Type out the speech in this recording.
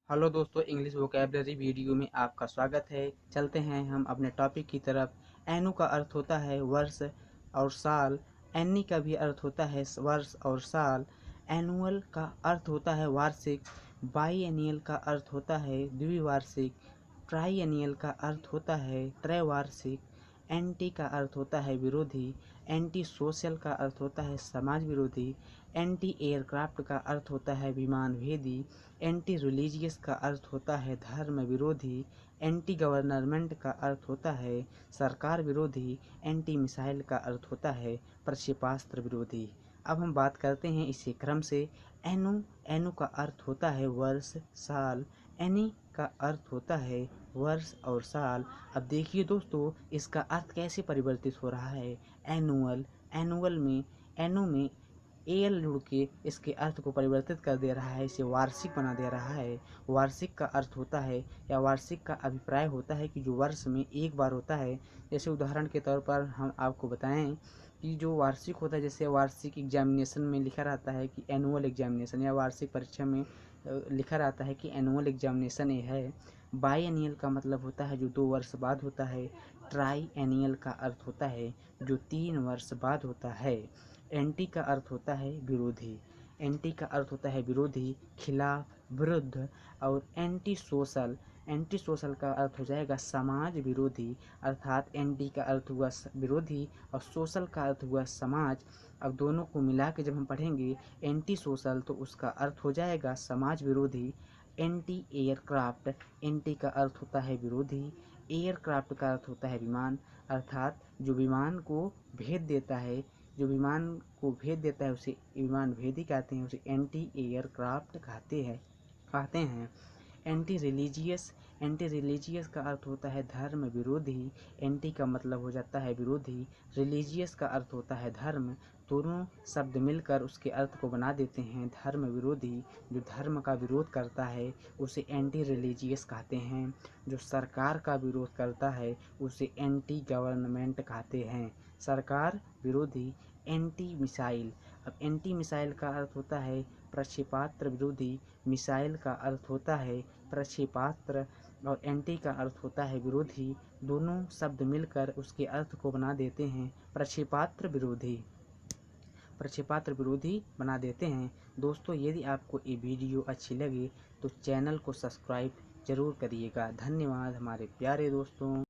Hello दोस्तों, English vocabulary video में आपका स्वागत है। चलते हैं हम अपने टॉपिक की तरफ। एनु का अर्थ होता है वर्ष और साल। एनी का भी अर्थ होता है वर्ष और साल। एनुअल का अर्थ होता है वार्षिक। बाईएनियल का अर्थ होता है द्विवार्षिक। ट्राइएनियल का अर्थ होता है त्रैवार्षिक। एंटी का अर्थ होता है विरोधी। एंटी सोशल का अर्थ होता है समाज विरोधी। एंटी एयरक्राफ्ट का अर्थ होता है विमान भेदी। एंटी रिलीजियस का अर्थ होता है धर्म विरोधी। एंटी गवर्नमेंट का अर्थ होता है सरकार विरोधी। एंटी मिसाइल का अर्थ होता है प्रक्षेपास्त्र विरोधी। अब हम बात करते हैं इसी क्रम से। एनु एनु का अर्थ होता है वर्ष साल। एनी का अर्थ होता है वर्ष और साल। अब देखिए दोस्तों, इसका अर्थ कैसे परिवर्तित हो रहा है। एनुअल एनुअल में एनु में एल जुड़ के इसके अर्थ को परिवर्तित कर दे रहा है, इसे वार्षिक बना दे रहा है। वार्षिक का अर्थ होता है या वार्षिक का अभिप्राय होता है कि जो वर्ष में एक बार होता है। जैसे उदाहरण के तौर पर हम आपको बताएं कि जो वार्षिक होता है, जैसे वार्षिक एग्जामिनेशन में लिखा रहता है कि एनुअल एग्जामिनेशन, या वार्षिक परीक्षा में लिखा रहता है कि एनुअल एग्जामिनेशन ये है। बाईएनियल का मतलब होता है जो 2 वर्ष बाद होता है। ट्राई एनियल का अर्थ होता है जो 3 वर्ष बाद होता है। एंटी का अर्थ होता है विरोधी। एंटी का अर्थ होता है विरोधी, खिलाफ, विरुद्ध। और एंटी सोशल एंटी सोशल का अर्थ हो जाएगा समाज विरोधी। अर्थात एंटी का अर्थ हुआ विरोधी और सोशल का अर्थ हुआ समाज। अब दोनों को मिला के जब हम पढ़ेंगे एंटी सोशल, तो उसका अर्थ हो जाएगा समाज विरोधी। एंटी एयरक्राफ्ट एंटी का अर्थ होता है विरोधी। एयरक्राफ्ट का अर्थ होता है विमान। अर्थात जो विमान को भेद देता है, जो विमान को भेद देता है उसे विमान भेदी कहते हैं, उसे एंटी एयरक्राफ्ट कहते हैं। एंटी रिलीजियस का अर्थ होता है धर्म विरोधी। एंटी का मतलब हो जाता है विरोधी, रिलीजियस का अर्थ होता है धर्म। दोनों शब्द मिलकर उसके अर्थ को बना देते हैं धर्म विरोधी। जो धर्म का विरोध करता है उसे एंटी रिलीजियस कहते हैं। जो सरकार का विरोध करता है उसे एंटी गवर्नमेंट कहते हैं। सरकार विरोधी। एंटी मिसाइल अब एंटी मिसाइल का अर्थ होता है प्रक्षेपास्त्र विरोधी। मिसाइल का अर्थ होता है प्रक्षेपास्त्र और एंटी का अर्थ होता है विरोधी। दोनों शब्द मिलकर उसके अर्थ को बना देते हैं प्रक्षेपास्त्र विरोधी। प्रक्षेपास्त्र विरोधी बना देते हैं। दोस्तों, यदि आपको ये वीडियो अच्छी लगे तो चैनल को सब्सक्राइब जरूर करिएगा। धन्यवाद हमारे प्यारे दोस्तों।